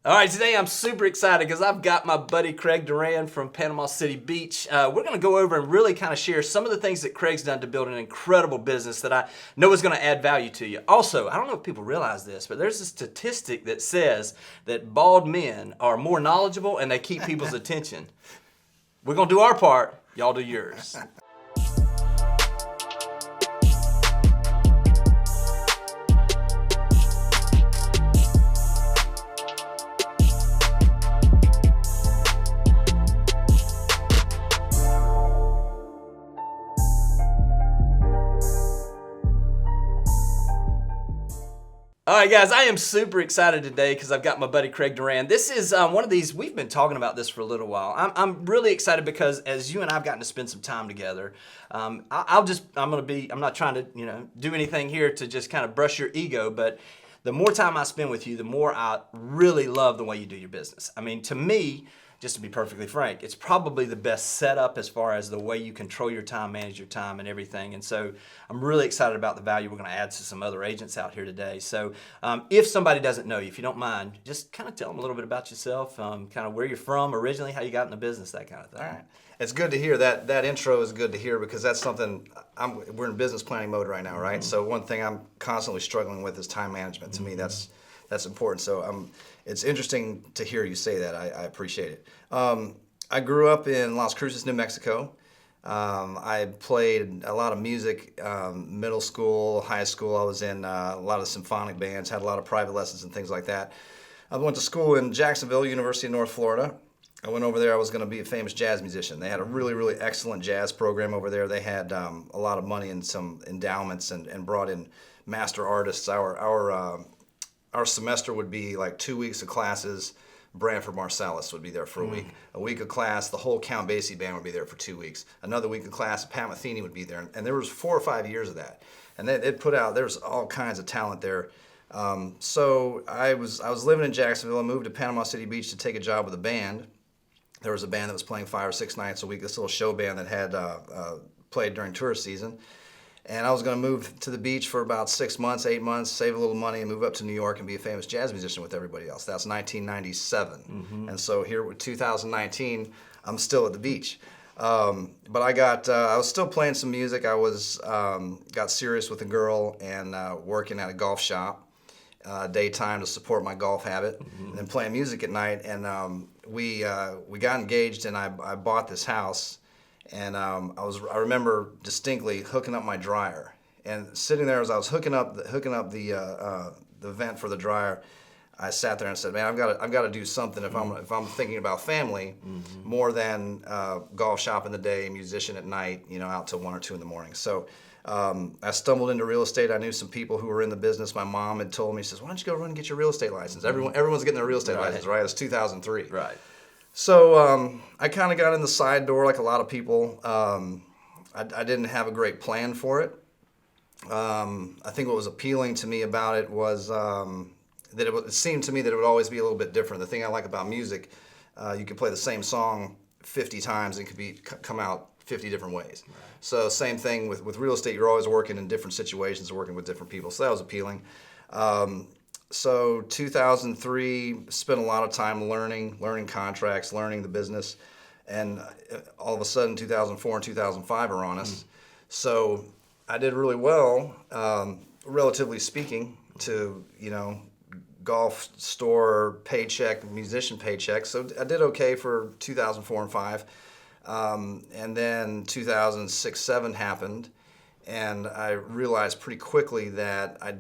All right, today I'm super excited because I've got my buddy Craig Duran from Panama City Beach. We're going to go over and really kind of share some of the things that Craig's done to build an incredible business that I know is going to add value to you. Also, I don't know if people realize this, but there's a statistic that says that bald men are more knowledgeable and they keep people's attention. We're going to do our part. Y'all do yours. All right, guys, I am super excited today because I've got my buddy Craig Duran. This is one of these, we've been talking about this for a little while. I'm really excited because as you and I have gotten to spend some time together, I'm not trying to, do anything here to just kind of brush your ego, but the more time I spend with you, the more I really love the way you do your business. I mean, to me, just to be perfectly frank, it's probably the best setup as far as the way you control your time, manage your time, and everything. And so I'm really excited about the value we're going to add to some other agents out here today. So if somebody doesn't know you, if you don't mind, just kind of tell them a little bit about yourself, kind of where you're from originally, how you got in the business, that kind of thing. All right. It's good to hear that. That intro is good to hear because that's something, we're in business planning mode right now, right? Mm-hmm. So one thing I'm constantly struggling with is time management. To me, that's important. So it's interesting to hear you say that. I appreciate it. I grew up in Las Cruces, New Mexico. I played a lot of music, middle school, high school. I was in a lot of symphonic bands, had a lot of private lessons and things like that. I went to school in Jacksonville, University of North Florida. I went over there, I was going to be a famous jazz musician. They had a really, really excellent jazz program over there. They had a lot of money and some endowments and brought in master artists. Our semester would be like 2 weeks of classes. Branford Marsalis would be there for a week of class. The whole Count Basie band would be there for 2 weeks. Another week of class, Pat Metheny would be there. And there was 4 or 5 years of that. And it put out, there's all kinds of talent there. So I was living in Jacksonville. I moved to Panama City Beach to take a job with a band. There was a band that was playing 5 or 6 nights a week, this little show band that had played during tourist season. And I was going to move to the beach for about 6 months, 8 months, save a little money, and move up to New York and be a famous jazz musician with everybody else. That's 1997. Mm-hmm. And so here with 2019, I'm still at the beach. But I was still playing some music. I got serious with a girl and working at a golf shop daytime to support my golf habit, and then playing music at night. And we got engaged, and I bought this house. And I remember distinctly hooking up my dryer, and sitting there as I was hooking up the vent for the dryer, I sat there and said, "Man, I've got to do something if I'm thinking about family more than golf shop in the day, musician at night, out till 1 or 2 in the morning." So I stumbled into real estate. I knew some people who were in the business. My mom had told me, she says, "Why don't you go run and get your real estate license?" Everyone's getting their real estate license, right? It's 2003. Right. So I kind of got in the side door like a lot of people. I didn't have a great plan for it. I think what was appealing to me about it was that it seemed to me that it would always be a little bit different. The thing I like about music, you can play the same song 50 times and it could come out 50 different ways. Right. So same thing with real estate, you're always working in different situations, working with different people. So that was appealing. So 2003, spent a lot of time learning contracts, learning the business, and all of a sudden 2004 and 2005 are on us. So I did really well, relatively speaking, to golf store paycheck, musician paycheck. So I did okay for 2004 and 5, and then 2006-07 happened, and I realized pretty quickly that I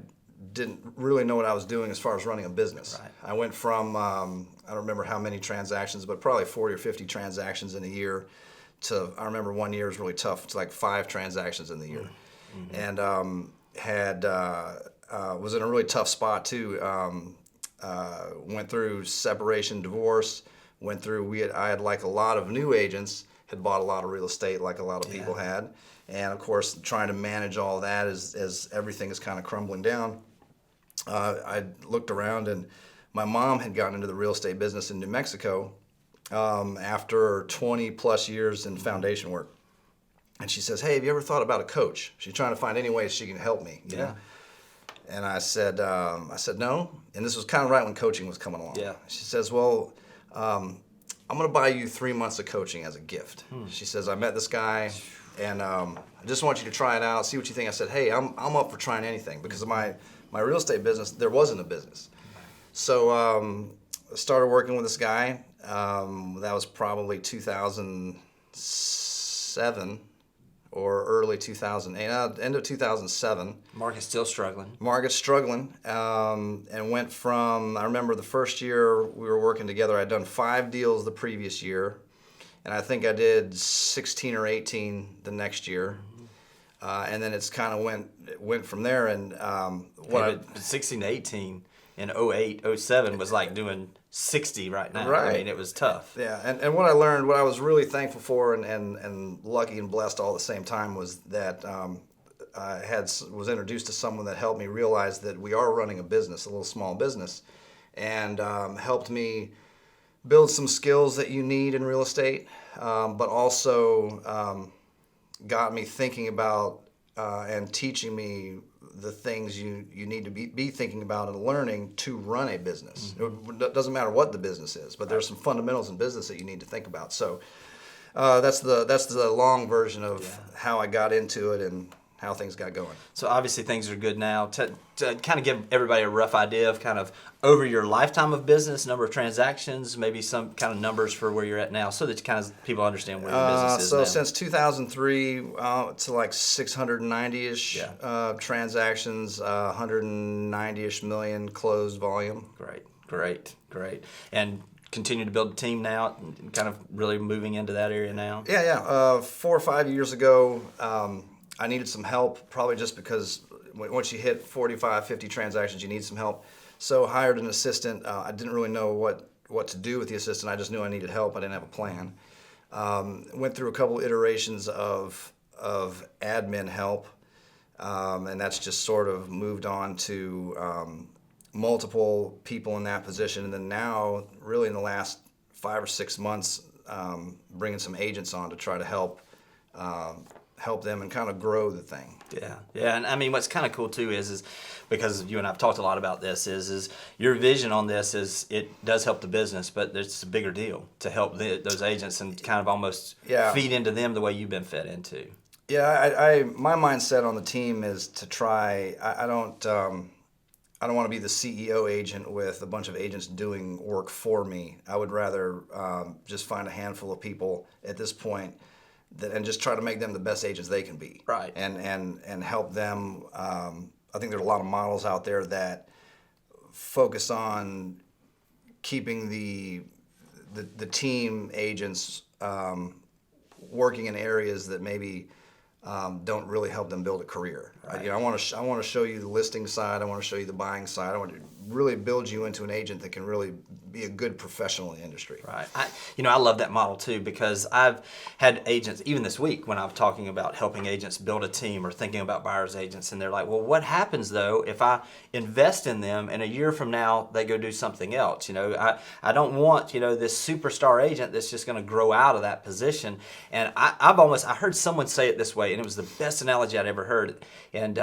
didn't really know what I was doing as far as running a business. Right. I went from, I don't remember how many transactions, but probably 40 or 50 transactions in a year to, I remember one year was really tough. It's like 5 transactions in the year. Mm-hmm. And was in a really tough spot too. Went through separation, divorce, I had like a lot of new agents had bought a lot of real estate like a lot of people had. And of course, trying to manage all that as everything is kind of crumbling down. I looked around, and my mom had gotten into the real estate business in New Mexico after 20 plus years in foundation work. And she says, "Hey, have you ever thought about a coach?" She's trying to find any way she can help me, you know? And I said no. And this was kind of right when coaching was coming along. Yeah. She says, well, I'm going to buy you 3 months of coaching as a gift. She says, I met this guy, and I just want you to try it out, see what you think. I said, hey, I'm up for trying anything, because of my real estate business, there wasn't a business. So I started working with this guy. That was probably 2007 or early 2008, end of 2007. Market's still struggling. Market's struggling, and went from, I remember the first year we were working together, I'd done 5 deals the previous year, and I think I did 16 or 18 the next year. And then it's kind of went from there, and 16 to 18 in 08, 07 was like doing 60 right now. Right. I mean, it was tough. Yeah, and what I learned, what I was really thankful for and lucky and blessed all at the same time was that I was introduced to someone that helped me realize that we are running a business, a little small business, and helped me build some skills that you need in real estate, but also got me thinking about and teaching me the things you need to be thinking about and learning to run a business. It doesn't matter what the business is, but there's some fundamentals in business that you need to think about. So that's the long version of how I got into it and how things got going. So obviously things are good now. To kind of give everybody a rough idea of kind of over your lifetime of business, number of transactions, maybe some kind of numbers for where you're at now, so that kind of people understand where your business is so now. Since 2003, to like 690-ish transactions, 190-ish million closed volume. Great. And continue to build a team now and kind of really moving into that area now? Yeah. 4 or 5 years ago, I needed some help, probably just because once you hit 45, 50 transactions, you need some help. So hired an assistant. I didn't really know what to do with the assistant. I just knew I needed help. I didn't have a plan. Went through a couple iterations of admin help, and that's just sort of moved on to multiple people in that position. And then now, really in the last 5 or 6 months, bringing some agents on to try to help them and kind of grow the thing. Yeah, and I mean, what's kind of cool too is because you and I've talked a lot about this, is your vision on this is it does help the business, but it's a bigger deal to help those agents and kind of almost feed into them the way you've been fed into. Yeah, my mindset on the team is to try. I don't want to be the CEO agent with a bunch of agents doing work for me. I would rather just find a handful of people at this point and just try to make them the best agents they can be. Right. And help them. I think there's a lot of models out there that focus on keeping the team agents working in areas that maybe don't really help them build a career. Right. I want to show you the listing side. I want to show you the buying side. I want to really build you into an agent that can really be a good professional in the industry. Right. I love that model too, because I've had agents, even this week when I'm talking about helping agents build a team or thinking about buyer's agents, and they're like, well, what happens though if I invest in them and a year from now they go do something else? I don't want, this superstar agent that's just going to grow out of that position. And I heard someone say it this way, and it was the best analogy I'd ever heard. And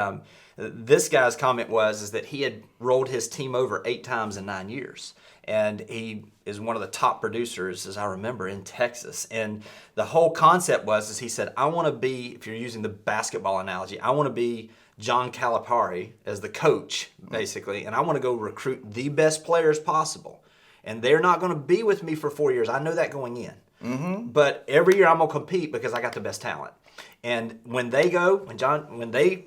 this guy's comment is that he had rolled his team over 8 times in 9 years. And he is one of the top producers, as I remember, in Texas. And the whole concept is he said, I want to be, if you're using the basketball analogy, I want to be John Calipari as the coach, basically, and I want to go recruit the best players possible. And they're not going to be with me for 4 years. I know that going in. Mm-hmm. But every year I'm going to compete because I got the best talent. And when they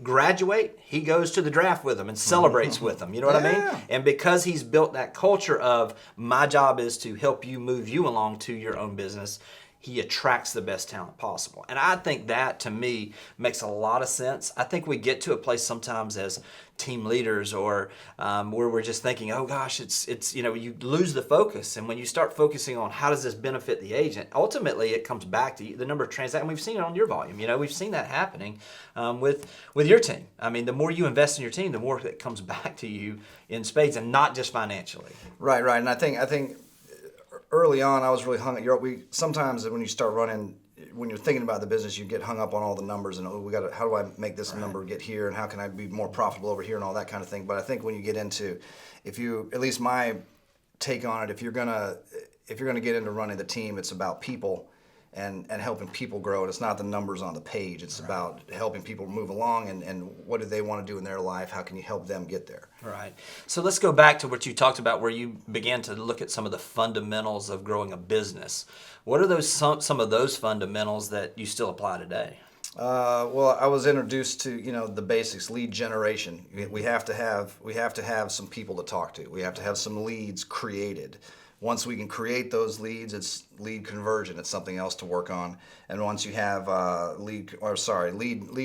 graduate, he goes to the draft with them and celebrates with them. You know what I mean? And because he's built that culture of my job is to help you move you along to your own business, he attracts the best talent possible. And I think that, to me, makes a lot of sense. I think we get to a place sometimes as team leaders or where we're just thinking, oh gosh, it's you lose the focus. And when you start focusing on how does this benefit the agent, ultimately it comes back to you, the number of transactions. We've seen it on your volume. We've seen that happening with your team. I mean, the more you invest in your team, the more it comes back to you in spades, and not just financially. Right. And I think early on, I was really sometimes when you start running when you're thinking about the business, you get hung up on all the numbers and how do I make this number get here and how can I be more profitable over here and all that kind of thing. But I think when you get into, at least my take on it, if you're gonna get into running the team, it's about people and helping people grow. And it's not the numbers on the page. It's about helping people move along and what do they want to do in their life? How can you help them get there? Right. So let's go back to what you talked about where you began to look at some of the fundamentals of growing a business. What are some of those fundamentals that you still apply today? Well, I was introduced to the basics, lead generation. We have to have some people to talk to. We have to have some leads created. Once we can create those leads, it's lead conversion. It's something else to work on. And once you have lead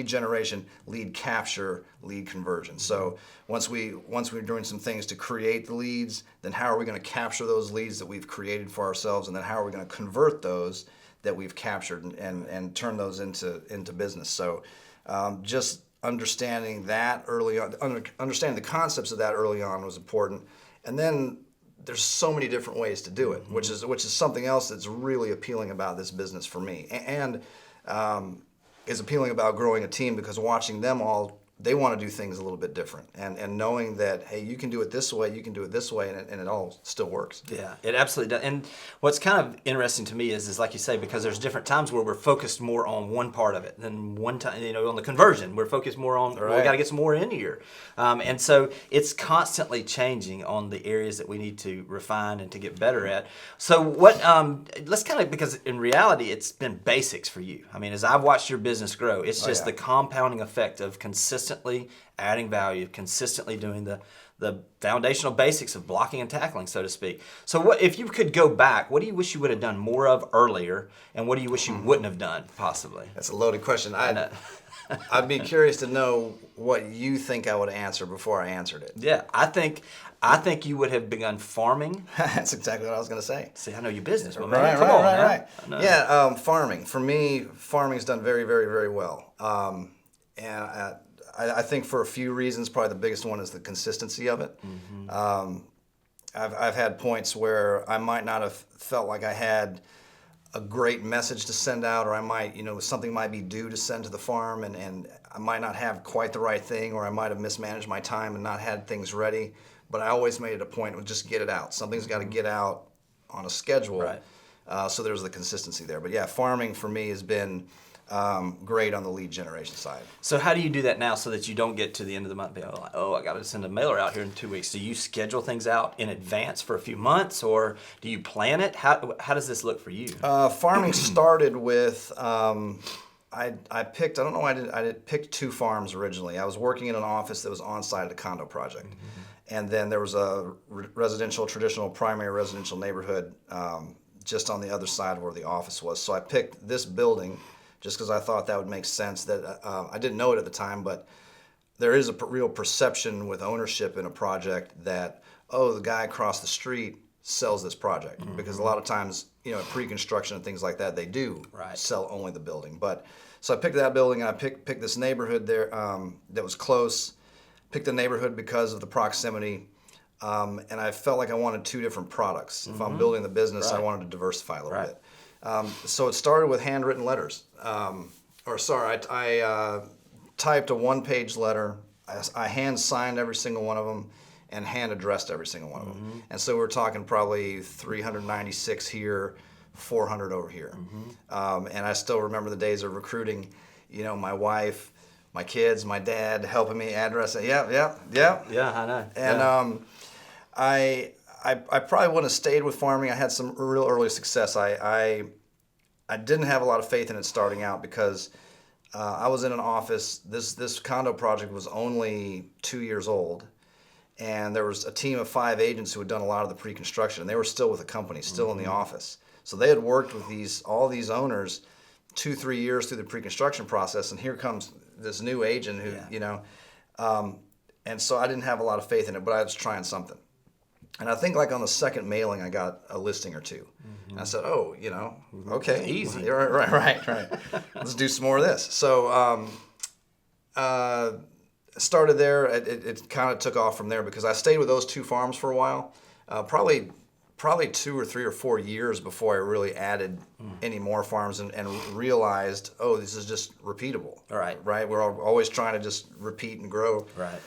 generation, lead capture, lead conversion. So once we're doing some things to create the leads, then how are we going to capture those leads that we've created for ourselves, and then how are we going to convert those that we've captured and turn those into business. So just understanding that early on, understanding the concepts of that early on was important. And then there's so many different ways to do it, which is something else that's really appealing about this business for me, and is appealing about growing a team, because watching them all, they want to do things a little bit different, and knowing that, hey, you can do it this way, you can do it this way, and it all still works. Yeah, it absolutely does. And what's kind of interesting to me is like you say, because there's different times where we're focused more on one part of it than one time, on the conversion, we're focused more on, well, we got to get some more in here. And so it's constantly changing on the areas that we need to refine and to get better at. So let's kind of, because in reality, it's been basics for you. I mean, as I've watched your business grow, it's just the compounding effect of consistently adding value, consistently doing the foundational basics of blocking and tackling, so to speak. So if you could go back, what do you wish you would have done more of earlier, and what do you wish you wouldn't have done, possibly? That's a loaded question. I'd be curious to know what you think I would answer before I answered it. Yeah, I think you would have begun farming. That's exactly what I was going to say. See, I know your business, my man. Come on, man. Right. Yeah, farming. For me, farming's done very, very, very well. And I think for a few reasons, probably the biggest one is the consistency of it. I've had points where I might not have felt like I had a great message to send out, or I might, something might be due to send to the farm, and I might not have quite the right thing, or I might have mismanaged my time and not had things ready. But I always made it a point of just get it out. Something's got to get out on a schedule. Right. So there's the consistency there. But yeah, farming for me has been great on the lead generation side. So how do you do that now so that you don't get to the end of the month and be like, oh, I got to send a mailer out here in 2 weeks? Do you schedule things out in advance for a few months, or do you plan it? How does this look for you? Farming started with, I don't know why I picked 2 farms originally. I was working in an office that was on site at a condo project. And then there was a traditional primary residential neighborhood just on the other side of where the office was. So I picked this building just because I thought that would make sense. That I didn't know it at the time, but there is a real perception with ownership in a project that, the guy across the street sells this project. Because a lot of times, pre-construction and things like that, they do sell only the building. But so I picked that building, and I picked this neighborhood there that was close. Picked the neighborhood because of the proximity, and I felt like I wanted 2 different products. If I'm building the business, I wanted to diversify a little bit. So it started with handwritten letters. I typed a 1-page letter. I hand signed every single one of them and hand addressed every single one of them. And so we're talking probably 396 here, 400 over here. And I still remember the days of recruiting, my wife, my kids, my dad helping me address it. Yeah, I know. And I probably wouldn't have stayed with farming. I had some real early success. I didn't have a lot of faith in it starting out because I was in an office. This condo project was only 2 years old, and there was a team of 5 agents who had done a lot of the pre-construction, and they were still with the company, still in the office. So they had worked with all these owners 2-3 years through the pre-construction process, and here comes this new agent who, and so I didn't have a lot of faith in it, but I was trying something. And I think like on the second mailing, I got a listing or 2. And I said, okay. Easy. Right. Let's do some more of this. So started there. It kind of took off from there because I stayed with those 2 farms for a while, probably probably 2 or 3 or 4 years before I really added any more farms and realized, oh, this is just repeatable. Right. We're always trying to just repeat and grow. Right.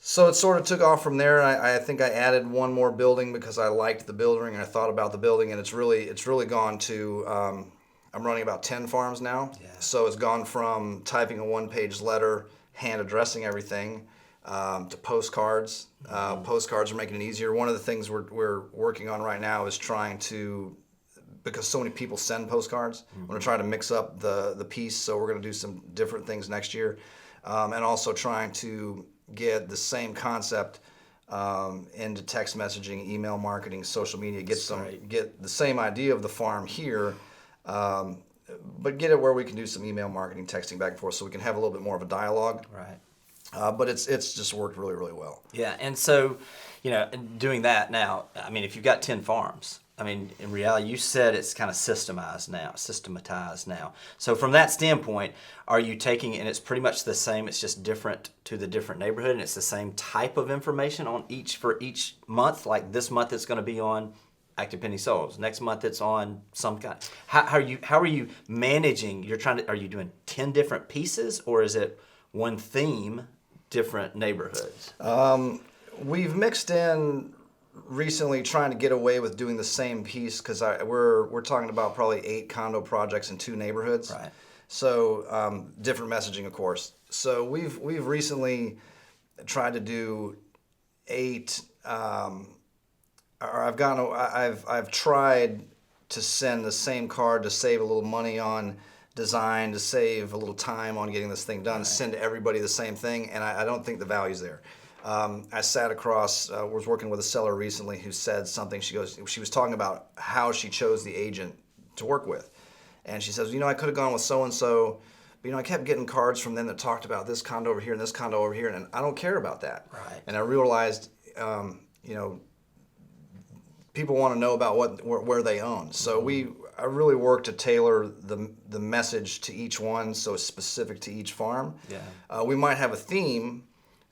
So it sort of took off from there. I think I added one more building because I liked the building and I thought about the building, and it's really gone to. I'm running about 10 farms now. Yeah. So it's gone from typing a one-page letter, hand addressing everything, to postcards. Postcards are making it easier. One of the things we're working on right now is trying to, because so many people send postcards, we're going to try to mix up the piece. So we're going to do some different things next year, and also trying to get the same concept into text messaging, email marketing, social media. Get the same idea of the farm here, but get it where we can do some email marketing, texting back and forth, so we can have a little bit more of a dialogue. Right. But it's just worked really, really well. Yeah, and so, doing that now, I mean, if you've got 10 farms, I mean, in reality, you said it's kind of systematized now. So from that standpoint, are you taking, and it's pretty much the same, it's just different to the different neighborhood, and it's the same type of information for each month? Like this month it's going to be on active pending sales. Next month it's on some kind. How are you managing? Are you doing 10 different pieces, or is it one theme, different neighborhoods? We've mixed in recently, trying to get away with doing the same piece, because we're talking about probably 8 condo projects in 2 neighborhoods. Right. So different messaging, of course. So we've recently tried to do 8. I've tried to send the same card to save a little money on design, to save a little time on getting this thing done. Right. Send everybody the same thing, and I don't think the value's there. I sat across, was working with a seller recently who said something. She was talking about how she chose the agent to work with. And she says, I could have gone with so-and-so, but I kept getting cards from them that talked about this condo over here and this condo over here, and I don't care about that. Right. And I realized, people want to know about where they own. So I really work to tailor the message to each one, so it's specific to each farm. Yeah. We might have a theme,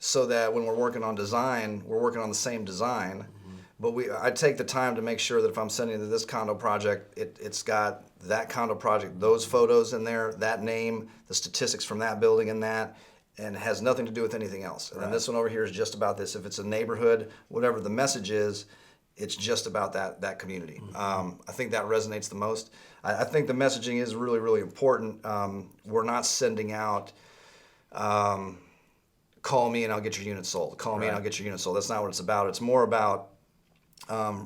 so that when we're working on design, we're working on the same design. But I take the time to make sure that if I'm sending to this condo project, it's got that condo project, those photos in there, that name, the statistics from that building and that, and it has nothing to do with anything else. And then this one over here is just about this. If it's a neighborhood, whatever the message is, it's just about that community. I think that resonates the most. I think the messaging is really, really important. We're not sending out, call me and I'll get your unit sold. Call me and I'll get your unit sold. That's not what it's about. It's more about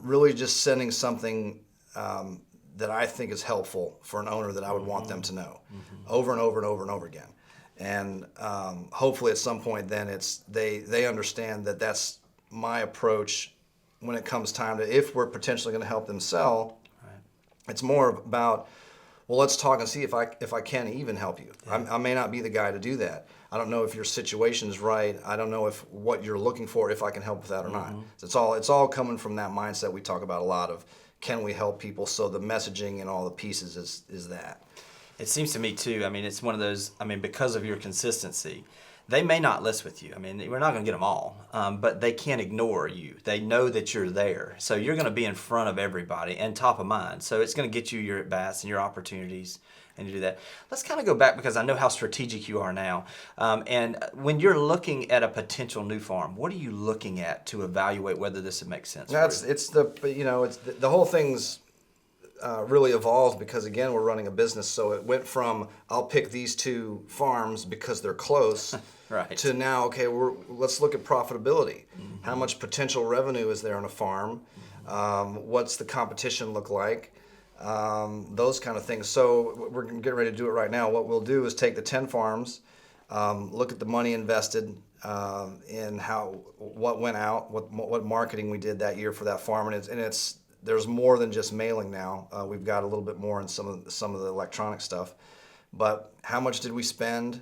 really just sending something that I think is helpful for an owner that I would want them to know over and over and over and over again. And hopefully at some point then they understand that that's my approach when it comes time to, if we're potentially going to help them sell. It's more about, well, let's talk and see if I can even help you. Yeah. I may not be the guy to do that. I don't know if your situation is right. I don't know if what you're looking for, if I can help with that or not. So it's all coming from that mindset we talk about a lot of, can we help people? So the messaging and all the pieces is that. It seems to me too, it's one of those, because of your consistency, they may not list with you. We're not going to get them all, but they can't ignore you. They know that you're there. So you're going to be in front of everybody and top of mind. So it's going to get you your at-bats and your opportunities, and you do that. Let's kind of go back, because I know how strategic you are now. And when you're looking at a potential new farm, what are you looking at to evaluate whether this would make sense? It's the whole thing's really evolved, because again, we're running a business. So it went from, I'll pick these 2 farms because they're close, right, to now, okay, let's look at profitability. How much potential revenue is there on a farm? What's the competition look like? Those kind of things. So we're getting ready to do it right now. What we'll do is take the 10 farms, look at the money invested in what went out, what marketing we did that year for that farm, and there's more than just mailing now. We've got a little bit more in some of the electronic stuff. But how much did we spend?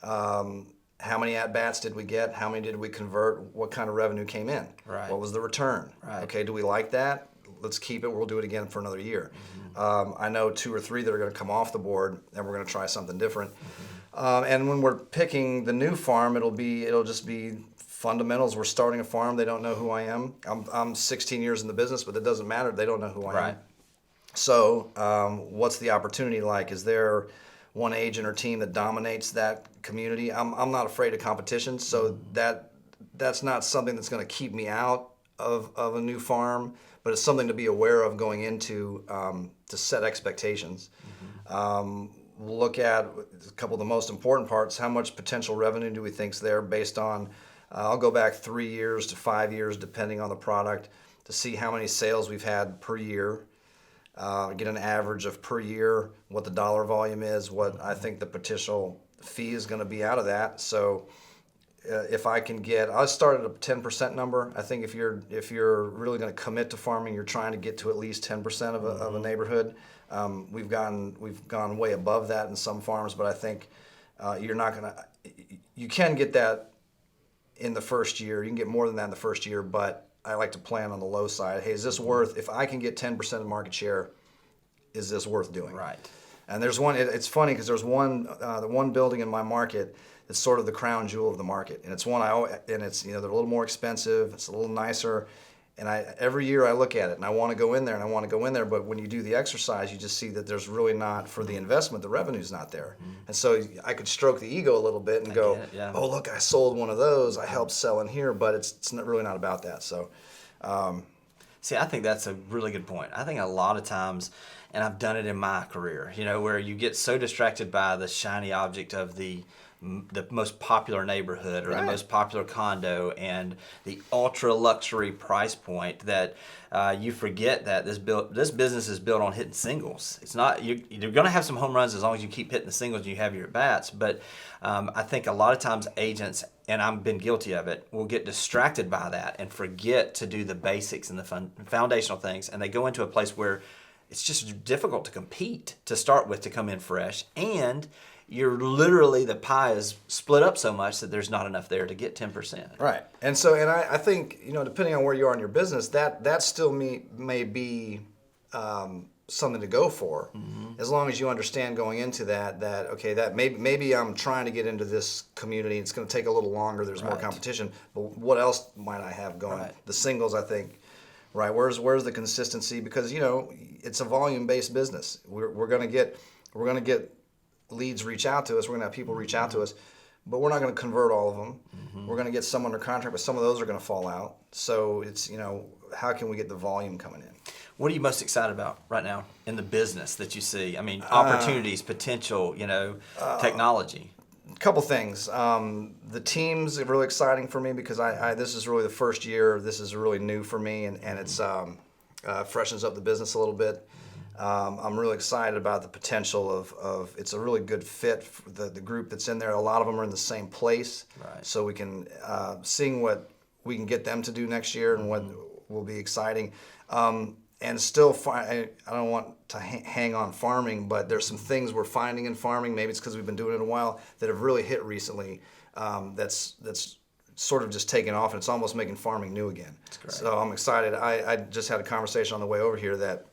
How many at-bats did we get? How many did we convert? What kind of revenue came in? Right. What was the return? Right. Okay, do we like that? Let's keep it. We'll do it again for another year. I know 2 or 3 that are going to come off the board, and we're going to try something different. And when we're picking the new farm, it'll just be fundamentals. We're starting a farm. They don't know who I am. I'm 16 years in the business, but it doesn't matter. They don't know who I am. So what's the opportunity like? Is there one agent or team that dominates that community? I'm not afraid of competition, so that's not something that's going to keep me out of a new farm, but it's something to be aware of going into, to set expectations. Look at a couple of the most important parts. How much potential revenue do we think's there based on, I'll go back 3 years to 5 years depending on the product to see how many sales we've had per year. Get an average of per year, what the dollar volume is, what I think the potential fee is going to be out of that. So if I can get, I started a 10% number. I think if you're really going to commit to farming, you're trying to get to at least 10% of a neighborhood. We've gone way above that in some farms, but I think you can get that in the first year. You can get more than that in the first year, but I like to plan on the low side. Hey, is this worth, if I can get 10% of market share, is this worth doing? Right. And there's one, it's funny because there's the one building in my market that's sort of the crown jewel of the market. And it's one and it's, they're a little more expensive, it's a little nicer. And every year I look at it and I want to go in there and I want to go in there, but when you do the exercise, you just see that there's really not, for the investment, the revenue's not there. And so I could stroke the ego a little bit and go, oh, look, I sold one of those, I helped sell in here, but it's really not about that. So, see, I think that's a really good point. I think a lot of times, and I've done it in my career, where you get so distracted by the shiny object of the most popular neighborhood or the most popular condo and the ultra luxury price point that you forget that this business is built on hitting singles. It's not, you're going to have some home runs as long as you keep hitting the singles and you have your at-bats, but I think a lot of times agents, and I've been guilty of it, will get distracted by that and forget to do the basics and the foundational things, and they go into a place where it's just difficult to compete to start with, to come in fresh, and you're literally, the pie is split up so much that there's not enough there to get 10%. Right. And so, and I think, depending on where you are in your business, that still may be something to go for, as long as you understand going into that okay, that maybe I'm trying to get into this community, it's going to take a little longer, there's more competition, but what else might I have going? The singles, I think, right, where's the consistency? Because it's a volume-based business. We're going to get leads reach out to us, we're going to have people reach out to us, but we're not going to convert all of them. We're going to get some under contract, but some of those are going to fall out. So it's, how can we get the volume coming in? What are you most excited about right now in the business that you see? I mean, opportunities, potential, technology. A couple things. The teams are really exciting for me because this is really the first year. This is really new for me, and it's freshens up the business a little bit. I'm really excited about the potential of it's a really good fit for the group that's in there. A lot of them are in the same place, so we can seeing what we can get them to do next year and what will be exciting. And still, I don't want to hang on farming, but there's some things we're finding in farming. Maybe it's because we've been doing it a while, that have really hit recently. That's sort of just taken off, and it's almost making farming new again. So I'm excited. I just had a conversation on the way over here that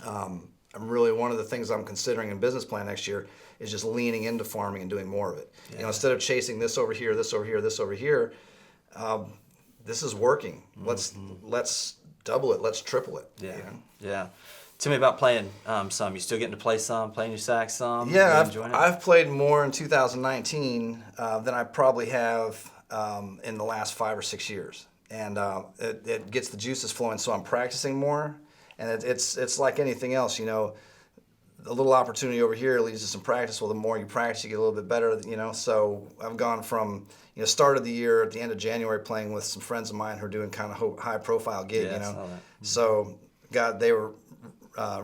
I'm really, one of the things I'm considering in business plan next year is just leaning into farming and doing more of it. Instead of chasing this over here, this over here, this over here, this is working. Let's double it. Let's triple it. Yeah. Tell me about playing some. You still getting to play some, playing your sax some? Yeah, I've played more in 2019 than I probably have in the last 5 or 6 years. And it gets the juices flowing, so I'm practicing more. And it's like anything else, a little opportunity over here leads to some practice. Well, the more you practice, you get a little bit better, So I've gone from, started the year at the end of January playing with some friends of mine who are doing kind of high profile gig, So they were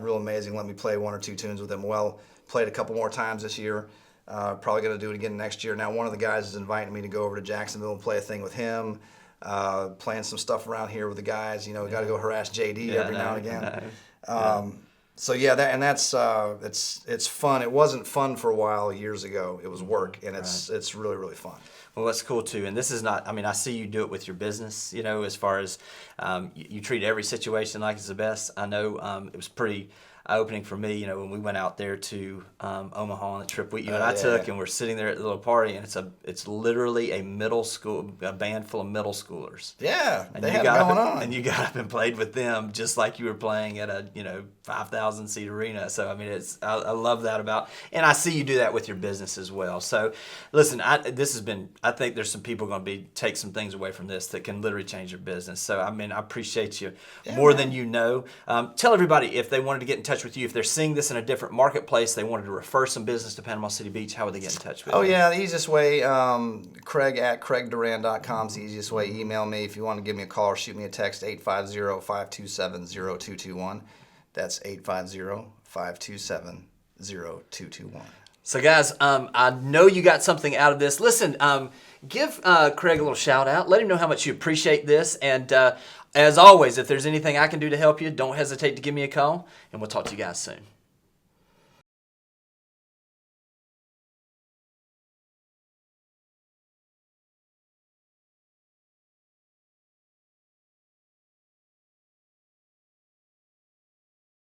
real amazing. Let me play 1 or 2 tunes with them. Well, played a couple more times this year. Probably going to do it again next year. Now, one of the guys is inviting me to go over to Jacksonville and play a thing with him. Playing some stuff around here with the guys, we got to go harass JD every now and again. So it's fun. It wasn't fun for a while years ago. It was work, and it's really, really fun. Well, that's cool too. And this is not, I see you do it with your business, as far as you treat every situation like it's the best. I know it was pretty eye-opening for me, when we went out there to Omaha on the trip you and I took, and we're sitting there at the little party, and it's literally a band full of middle schoolers. Yeah, and they have it going on. And you got up and played with them just like you were playing at a 5,000 seat arena. So I mean, I love that and I see you do that with your business as well. So listen, I think there's some people going to take some things away from this that can literally change your business. So I mean, I appreciate you more than you know. Tell everybody, if they wanted to get in touch with you, if they're seeing this in a different marketplace, they wanted to refer some business to Panama City Beach, how would they get in touch with you? Yeah, the easiest way, Craig at CraigDuran.com is the easiest way. Email me if you want to give me a call or shoot me a text, 850-527-0221. That's 850-527-0221. So guys, I know you got something out of this. Listen, give Craig a little shout out. Let him know how much you appreciate this. And as always, if there's anything I can do to help you, don't hesitate to give me a call. And we'll talk to you guys soon.